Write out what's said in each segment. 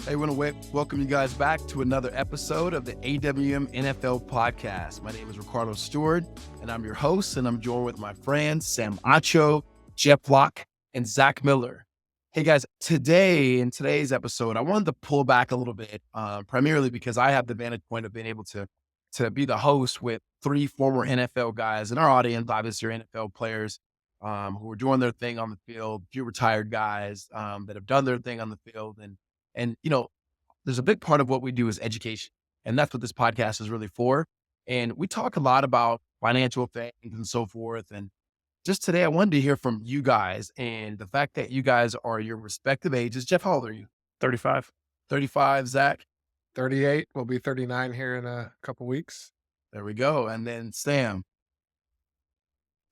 Hey, I want to welcome you guys back to another episode of the AWM NFL podcast. My name is Riccardo Stewart, and I'm your host, and I'm joined with my friends, Sam Acho, Jeff Locke, and Zach Miller. Hey guys, in today's episode, I wanted to pull back a little bit, primarily because I have the vantage point of being able to be the host with three former NFL guys in our audience, obviously are NFL players who are doing their thing on the field, few retired guys that have done their thing on the field. And, there's a big part of what we do is education. And that's what this podcast is really for. And we talk a lot about financial things and so forth. And just today, I wanted to hear from you guys and the fact that you guys are your respective ages. Jeff, how old are you? 35. 35, Zach? 38. We'll be 39 here in a couple weeks. There we go. And then Sam?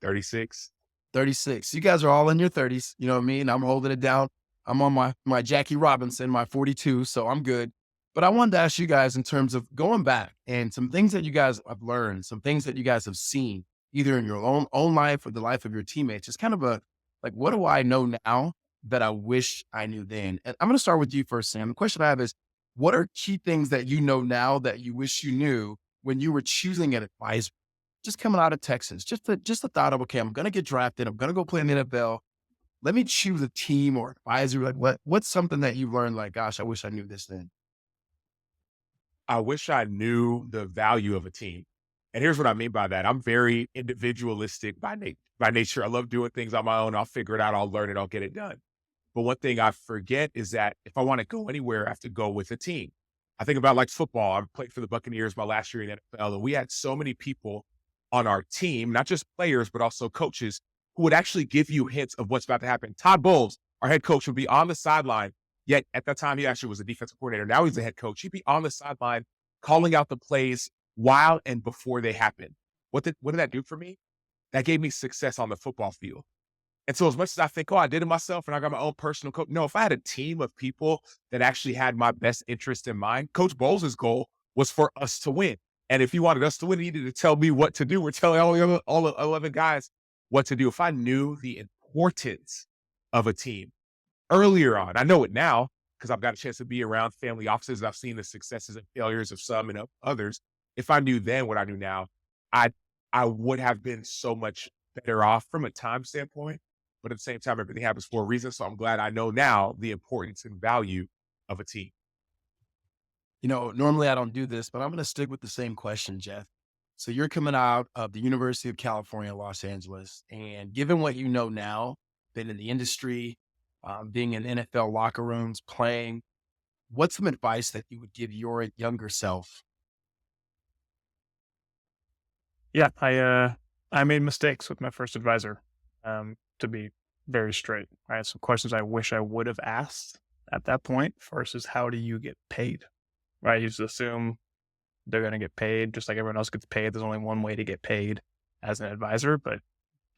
36. 36. You guys are all in your 30s. You know what I mean? I'm holding it down. I'm on my Jackie Robinson, my 42, so I'm good. But I wanted to ask you guys in terms of going back and some things that you guys have learned, some things that you guys have seen, either in your own life or the life of your teammates. It's kind of what do I know now that I wish I knew then? And I'm going to start with you first, Sam. The question I have is, what are key things that you know now that you wish you knew when you were choosing an advisor? Just coming out of Texas, just the thought of, okay, I'm going to get drafted. I'm going to go play in the NFL. Let me choose a team or advisor. What's something that you've learned? Like, gosh, I wish I knew this then. I wish I knew the value of a team. And here's what I mean by that. I'm very individualistic by nature. I love doing things on my own. I'll figure it out. I'll learn it. I'll get it done. But one thing I forget is that if I want to go anywhere, I have to go with a team. I think about like football. I played for the Buccaneers my last year in the NFL, and we had so many people on our team, not just players, but also coaches who would actually give you hints of what's about to happen. Todd Bowles, our head coach, would be on the sideline. Yet at that time, he actually was a defensive coordinator. Now he's the head coach. He'd be on the sideline calling out the plays while and before they happen. What did that do for me? That gave me success on the football field. And so as much as I think, I did it myself and I got my own personal coach. No, if I had a team of people that actually had my best interest in mind, Coach Bowles' goal was for us to win. And if he wanted us to win, he needed to tell me what to do. We're telling all the 11 guys what to do. If I knew the importance of a team earlier on, I know it now because I've got a chance to be around family offices. I've seen the successes and failures of some and of others. If I knew then what I knew now, I would have been so much better off from a time standpoint. But at the same time, everything happens for a reason. So I'm glad I know now the importance and value of a team. Normally I don't do this, but I'm going to stick with the same question, Jeff. So you're coming out of the University of California, Los Angeles, and given what you know now, been in the industry, being in NFL locker rooms, playing, what's some advice that you would give your younger self? Yeah, I made mistakes with my first advisor, to be very straight. I had some questions I wish I would have asked at that point versus how do you get paid? Right? You just assume they're going to get paid just like everyone else gets paid. There's only one way to get paid as an advisor, but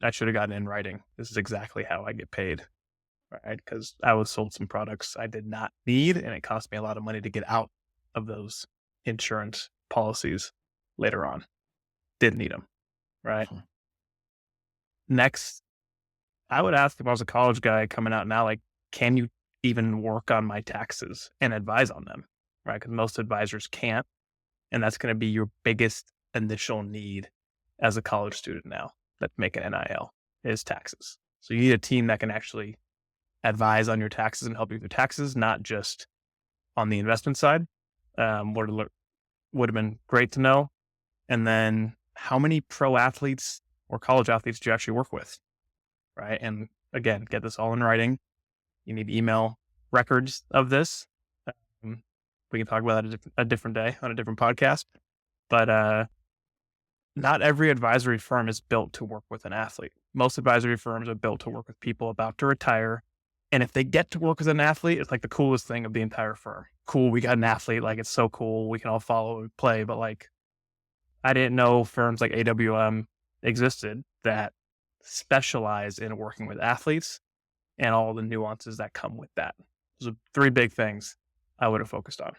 I should have gotten in writing. This is exactly how I get paid, right? Because I was sold some products I did not need, and it cost me a lot of money to get out of those insurance policies later on. Didn't need them, right? Next, I would ask if I was a college guy coming out now, like, can you even work on my taxes and advise on them, right? Because most advisors can't. And that's going to be your biggest initial need as a college student now that's making NIL is taxes. So you need a team that can actually advise on your taxes and help you with your taxes, not just on the investment side. Would have been great to know. And then how many pro athletes or college athletes do you actually work with, right? And again, get this all in writing. You need email records of this. We can talk about that a different day on a different podcast. But not every advisory firm is built to work with an athlete. Most advisory firms are built to work with people about to retire. And if they get to work with an athlete, it's like the coolest thing of the entire firm. Cool, we got an athlete. Like, it's so cool. We can all follow and play. But like, I didn't know firms like AWM existed that specialize in working with athletes and all the nuances that come with that. Those are three big things I would have focused on.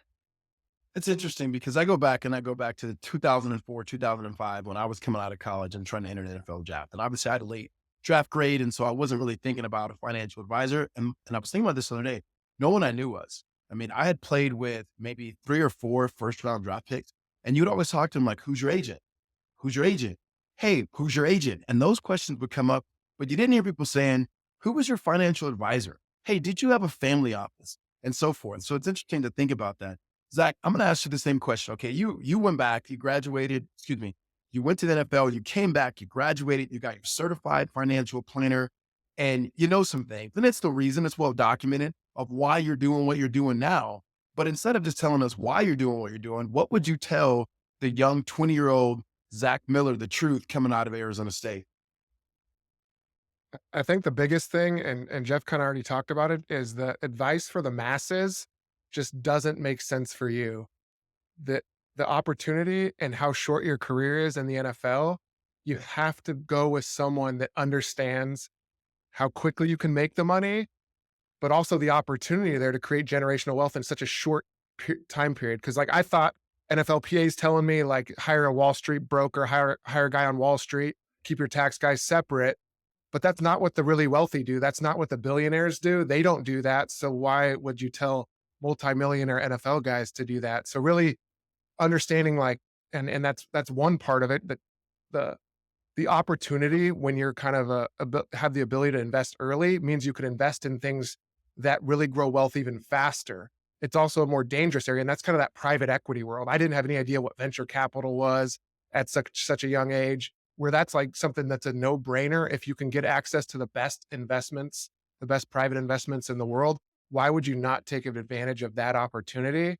It's interesting because I go back to 2004, 2005 when I was coming out of college and trying to enter the NFL draft. And obviously I had a late draft grade. And so I wasn't really thinking about a financial advisor. And I was thinking about this the other day. No one I knew was. I mean, I had played with maybe 3 or 4 first round draft picks, and you'd always talk to them like, who's your agent? Who's your agent? Hey, who's your agent? And those questions would come up, but you didn't hear people saying, who was your financial advisor? Hey, did you have a family office? And so forth. So it's interesting to think about that. Zach, I'm going to ask you the same question. Okay. You went back, you graduated, excuse me, you went to the NFL, you came back, you graduated, you got your certified financial planner, and you know some things. And it's the reason, it's well documented of why you're doing what you're doing now. But instead of just telling us why you're doing what you're doing, what would you tell the young 20-year-old Zach Miller the truth coming out of Arizona State? I think the biggest thing, and Jeff kind of already talked about it, is the advice for the masses just doesn't make sense for you. The opportunity and how short your career is in the NFL, you have to go with someone that understands how quickly you can make the money, but also the opportunity there to create generational wealth in such a short time period. Because like I thought NFLPA is telling me like hire a Wall Street broker, hire a guy on Wall Street, keep your tax guys separate. But that's not what the really wealthy do. That's not what the billionaires do. They don't do that. So why would you tell multimillionaire NFL guys to do that? So really understanding like, and that's one part of it, that the the opportunity when you're kind of have the ability to invest early means you can invest in things that really grow wealth even faster. It's also a more dangerous area, and that's kind of that private equity world. I didn't have any idea what venture capital was at such a young age, where that's like something that's a no-brainer. If you can get access to the best investments, the best private investments in the world, why would you not take advantage of that opportunity?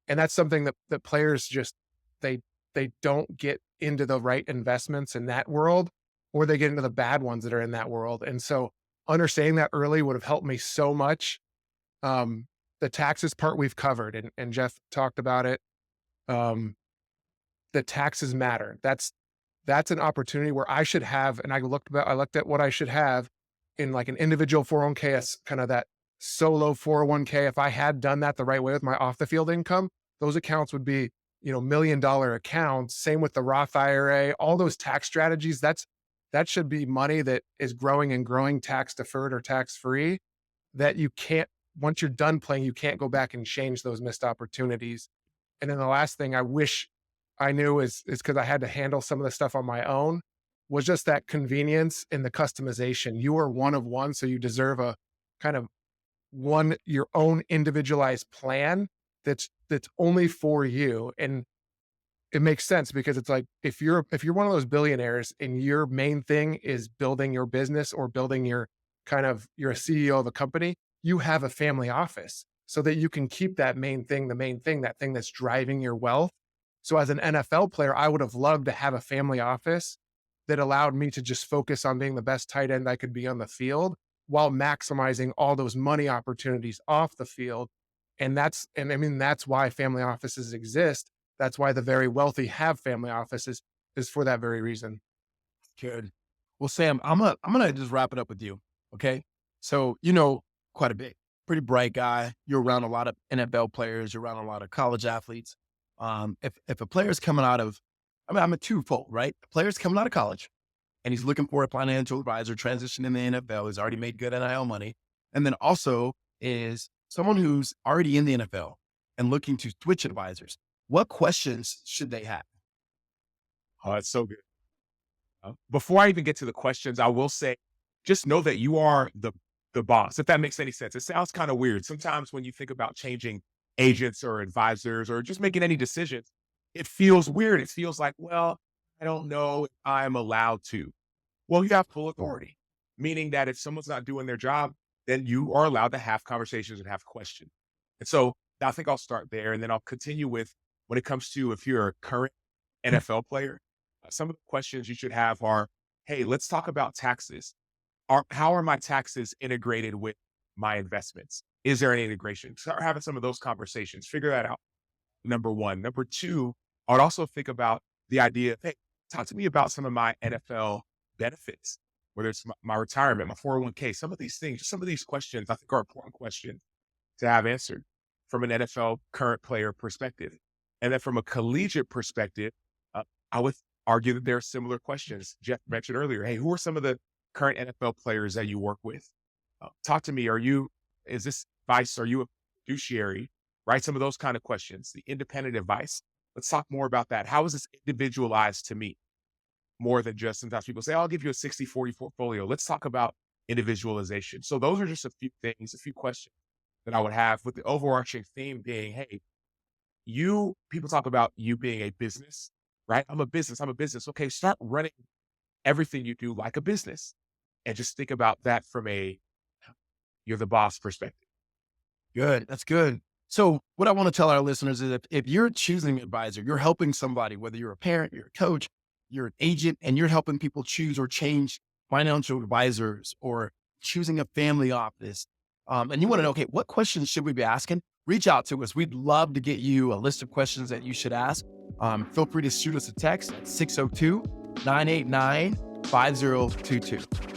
And that's something that players just they they don't get into the right investments in that world, or they get into the bad ones that are in that world. And so understanding that early would have helped me so much. The taxes part we've covered, and Jeff talked about it. Um, the taxes matter. That's an opportunity where I should have, and I looked at what I should have in like an individual 401k, as kind of that solo 401k. If I had done that the right way with my off the field income, those accounts would be, $1 million accounts. Same with the Roth IRA, all those tax strategies. That should be money that is growing and growing, tax deferred or tax free, that you can't, once you're done playing, you can't go back and change those missed opportunities. And then the last thing I wish I knew is because I had to handle some of the stuff on my own, was just that convenience in the customization. You are one of one, so you deserve a kind of your own individualized plan that's only for you. And it makes sense because it's like, if you're one of those billionaires and your main thing is building your business or building you're a CEO of a company, you have a family office so that you can keep that main thing, that thing that's driving your wealth. So as an NFL player, I would have loved to have a family office that allowed me to just focus on being the best tight end I could be on the field, while maximizing all those money opportunities off the field. And I mean, that's why family offices exist. That's why the very wealthy have family offices, is for that very reason. Good. Well, Sam, I'm gonna just wrap it up with you. Okay. So quite a bit, pretty bright guy. You're around a lot of NFL players. You're around a lot of college athletes. If a player's coming out of, I'm a twofold, right? A player's coming out of college and he's looking for a financial advisor, transition in the NFL. He's already made good NIL money, and then also is someone who's already in the NFL and looking to switch advisors. What questions should they have? Oh, that's so good. Before I even get to the questions, I will say, just know that you are the boss, if that makes any sense. It sounds kind of weird. Sometimes when you think about changing agents or advisors or just making any decisions, it feels weird. It feels like, well, I don't know if I'm allowed to. Well, you have full authority, meaning that if someone's not doing their job, then you are allowed to have conversations and have questions. And so I think I'll start there, and then I'll continue with, when it comes to, if you're a current NFL player, some of the questions you should have are, hey, let's talk about taxes. How are my taxes integrated with my investments? Is there any integration? Start having some of those conversations, figure that out. Number one. Number two, I would also think about the idea of, hey, talk to me about some of my NFL benefits, whether it's my retirement, my 401k, some of these things, some of these questions I think are important questions to have answered from an NFL current player perspective. And then from a collegiate perspective, I would argue that there are similar questions. Jeff mentioned earlier, hey, who are some of the current NFL players that you work with? Talk to me. Is this advice? Are you fiduciary, right? Some of those kind of questions, the independent advice. Let's talk more about that. How is this individualized to me? More than just sometimes people say, I'll give you a 60-40 portfolio. Let's talk about individualization. So those are just a few things, a few questions that I would have, with the overarching theme being, hey, people talk about you being a business, right? I'm a business. Okay, start running everything you do like a business, and just think about that from you're the boss perspective. Good. That's good. So what I want to tell our listeners is if you're choosing an advisor, you're helping somebody, whether you're a parent, you're a coach, you're an agent, and you're helping people choose or change financial advisors, or choosing a family office. And you want to know, okay, what questions should we be asking? Reach out to us. We'd love to get you a list of questions that you should ask. Feel free to shoot us a text at 602-989-5022.